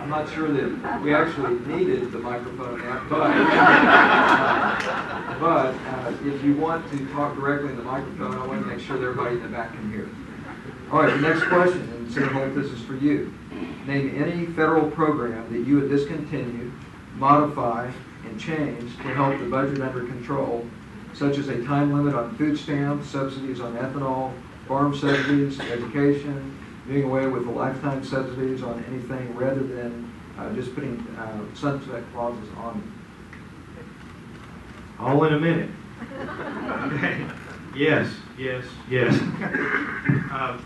I'm not sure that we actually needed the microphone app, but if you want to talk directly in the microphone, I want to make sure that everybody in the back can hear. All right, the next question, and Senator Holt, this is for you. Name any federal program that you would discontinue, modify, and change to help the budget under control, such as a time limit on food stamps, subsidies on ethanol, farm subsidies, education, doing away with the lifetime subsidies on anything rather than just putting sunset clauses on it. All in a minute. Okay. Yes, yes, yes.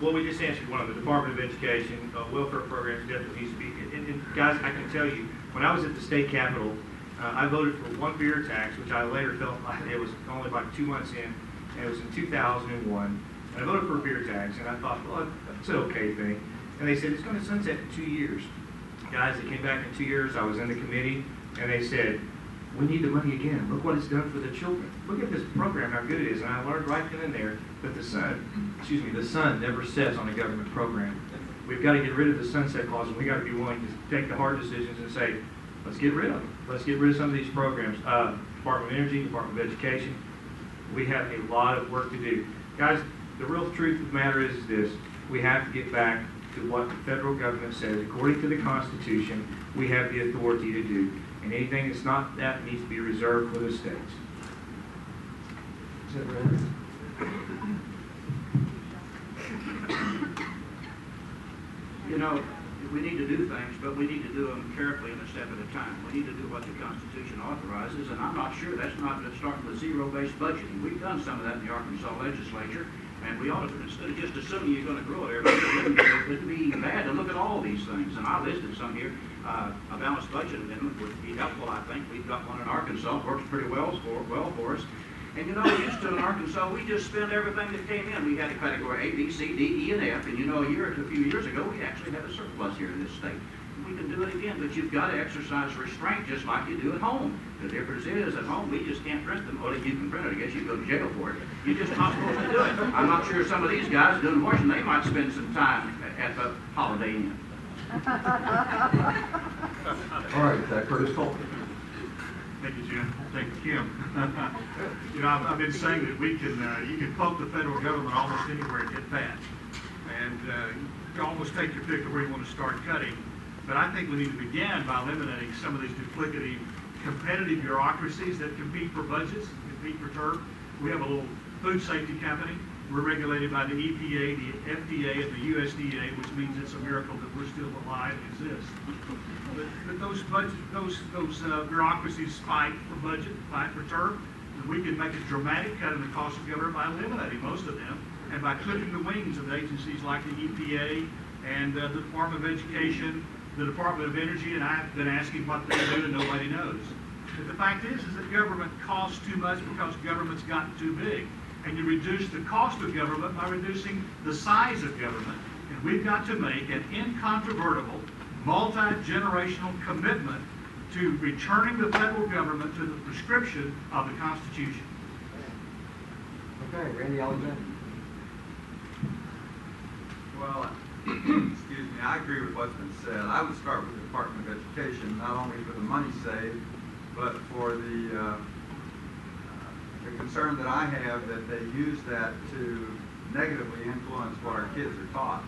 Well, we just answered one of the Department of Education, welfare programs definitely needs to be. And guys, I can tell you, when I was at the state capitol, I voted for one beer tax, which I later felt like it was only about 2 months in, and it was in 2001. And I voted for a beer tax, and I thought, well, that's an okay thing. And they said, it's going to sunset in 2 years. Guys, it came back in 2 years. I was in the committee, and they said, we need the money again. Look what it's done for the children. Look at this program, how good it is. And I learned right then and there that the sun never sets on a government program. We've got to get rid of the sunset clause, and we've got to be willing to take the hard decisions and say, let's get rid of them. Let's get rid of some of these programs. Department of Energy, Department of Education, we have a lot of work to do. Guys, the real truth of the matter is this. We have to get back to what the federal government says. According to the Constitution, we have the authority to do. And anything that's not that needs to be reserved for the states. Is that right? You know, we need to do things, but we need to do them carefully and a step at a time. We need to do what the Constitution authorizes, and I'm not sure that's not starting with zero-based budgeting. We've done some of that in the Arkansas legislature, and we ought to, instead of just assuming you're going to grow it every year, it would be bad to look at all these things. And I listed some here. A balanced budget amendment would be helpful, I think. We've got one in Arkansas, works pretty well for us. And you know, used to in Arkansas, we just spent everything that came in. We had a category A, B, C, D, E, and F. And you know, a few years ago, we actually had a surplus here in this state. We can do it again, but you've got to exercise restraint just like you do at home. The difference is, at home, we just can't print them. Well, if you can print it, I guess you go to jail for it. You're just not supposed to do it. I'm not sure some of these guys doing Washington, they might spend some time at the Holiday Inn. All right, Curtis Colton. Thank you, Jim. Thank you, Kim. You know, I've been saying that we can, you can poke the federal government almost anywhere and get fat. And you can almost take your pick of where you want to start cutting. But I think we need to begin by eliminating some of these duplicative, competitive bureaucracies that compete for budgets, compete for turf. We have a little food safety company. We're regulated by the EPA, the FDA, and the USDA, which means it's a miracle that we're still alive and exist. But those bureaucracies fight for budget, fight for turf, and we can make a dramatic cut in the cost of government by eliminating most of them and by clipping the wings of agencies like the EPA and the Department of Education, the Department of Energy, and I've been asking what they do and nobody knows. But the fact is that government costs too much because government's gotten too big. And you reduce the cost of government by reducing the size of government. And we've got to make an incontrovertible, multi-generational commitment to returning the federal government to the prescription of the Constitution. Okay, Randy Alexander. Well, excuse me, I agree with what's been said. I would start with the Department of Education, not only for the money saved, but for the concern that I have that they use that to negatively influence what our kids are taught.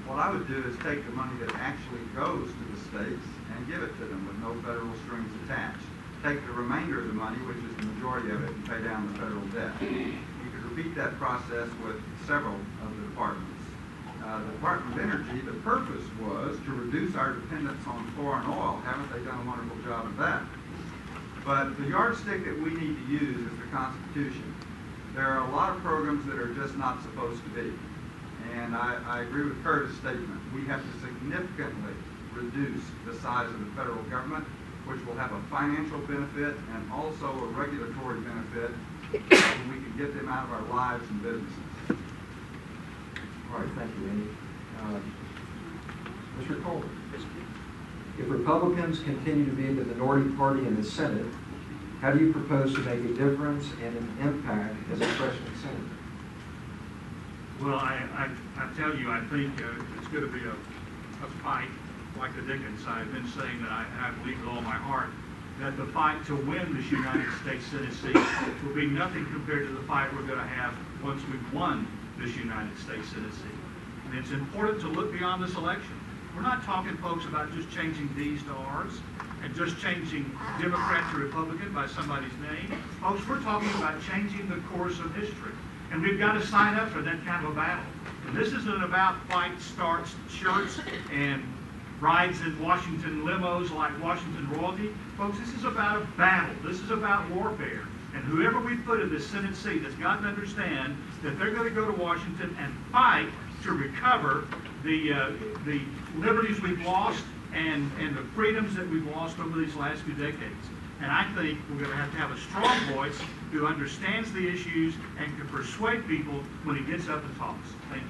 What I would do is take the money that actually goes to the states and give it to them with no federal strings attached. Take the remainder of the money, which is the majority of it, and pay down the federal debt. You could repeat that process with several of the departments. The Department of Energy, the purpose was to reduce our dependence on foreign oil. Haven't they done a wonderful job of that? But the yardstick that we need to use is the Constitution. There are a lot of programs that are just not supposed to be. And I agree with Curtis' statement. We have to significantly reduce the size of the federal government, which will have a financial benefit and also a regulatory benefit, and we can get them out of our lives and businesses. All right, thank you, Randy. Mr. Colton. If Republicans continue to be the minority party in the Senate, how do you propose to make a difference and an impact as a freshman senator? Well, I tell you, I think it's going to be a fight. like the Dickens, I've been saying that I believe with all my heart that the fight to win this United States Senate seat will be nothing compared to the fight we're going to have once we've won this United States Senate seat. And it's important to look beyond this election. We're not talking, folks, about just changing D's to R's and just changing Democrat to Republican by somebody's name. Folks, we're talking about changing the course of history. And we've got to sign up for that kind of a battle. And this isn't about fight starts shirts and rides in Washington limos like Washington royalty. Folks, this is about a battle. This is about warfare. And whoever we put in this Senate seat has got to understand that they're going to go to Washington and fight to recover the liberties we've lost and the freedoms that we've lost over these last few decades. And I think we're going to have a strong voice who understands the issues and can persuade people when he gets up and talks. Thank you.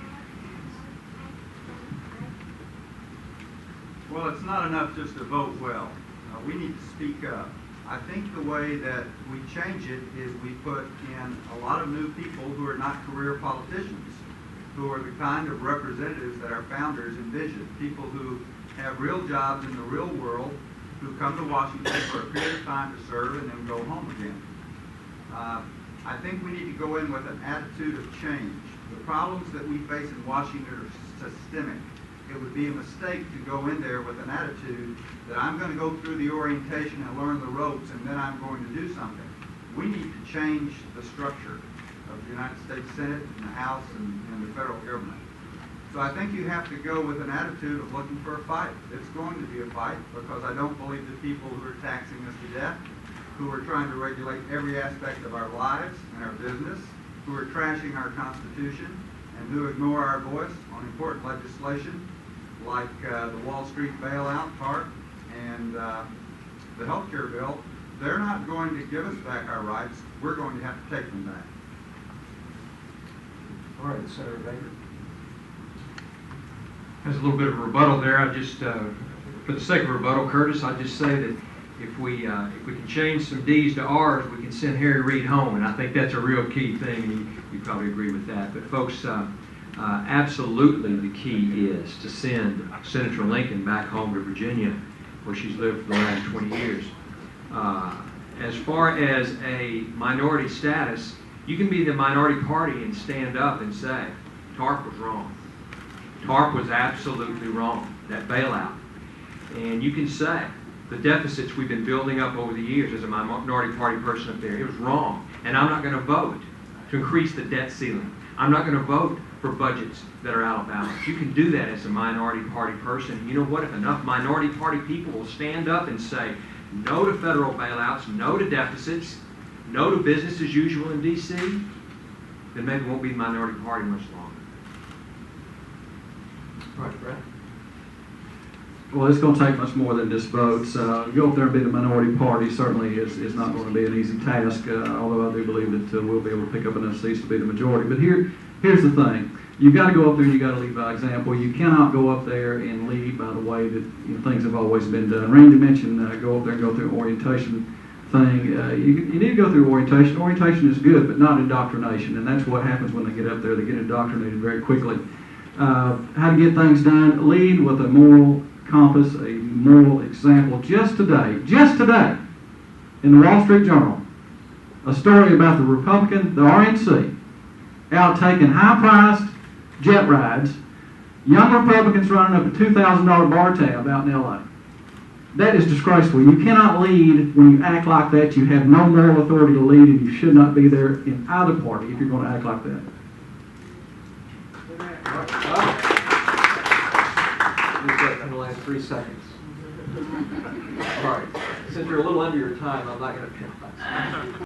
Well, it's not enough just to vote well. We need to speak up. I think the way that we change it is we put in a lot of new people who are not career politicians, who are the kind of representatives that our founders envisioned, people who have real jobs in the real world, who come to Washington for a period of time to serve and then go home again. I think we need to go in with an attitude of change. The problems that we face in Washington are systemic. It would be a mistake to go in there with an attitude that I'm going to go through the orientation and learn the ropes and then I'm going to do something. We need to change the structure of the United States Senate and the House and the federal government. So I think you have to go with an attitude of looking for a fight. It's going to be a fight because I don't believe the people who are taxing us to death, who are trying to regulate every aspect of our lives and our business, who are trashing our Constitution, and who ignore our voice on important legislation like the Wall Street bailout part and the health care bill, they're not going to give us back our rights. We're going to have to take them back. All right, Senator Baker. There's a little bit of a rebuttal there. I just, for the sake of rebuttal, Curtis, I just say that if we can change some D's to R's, we can send Harry Reid home, and I think that's a real key thing. And you probably agree with that. But folks, absolutely the key is to send Senator Lincoln back home to Virginia, where she's lived for the last 20 years. As far as a minority status, you can be the minority party and stand up and say, TARP was wrong. TARP was absolutely wrong, that bailout. And you can say, the deficits we've been building up over the years as a minority party person up there, it was wrong. And I'm not going to vote to increase the debt ceiling. I'm not going to vote for budgets that are out of balance. You can do that as a minority party person. You know what? If enough minority party people will stand up and say, no to federal bailouts, no to deficits, no to business as usual in D.C., then maybe it won't be the minority party much longer. All right, Brett. Well, it's going to take much more than just votes. Go up there and be the minority party certainly is not going to be an easy task, although I do believe that we'll be able to pick up enough seats to be the majority. But here's the thing. You've got to go up there and you've got to lead by example. You cannot go up there and lead by the way that things have always been done. Randy mentioned go up there and go through an orientation thing. You need to go through orientation. Orientation is good, but not indoctrination, and that's what happens when they get up there. They get indoctrinated very quickly. How to get things done, lead with a moral compass, a moral example. Just today, in the Wall Street Journal, a story about the Republican, the RNC, out taking high-priced jet rides, young Republicans running up a $2,000 bar tab out in L.A. That is disgraceful. You cannot lead when you act like that. You have no moral authority to lead, and you should not be there in either party if you're going to act like that. In the last 3 seconds. All right. Since you're a little under your time, I'm not going to penalize.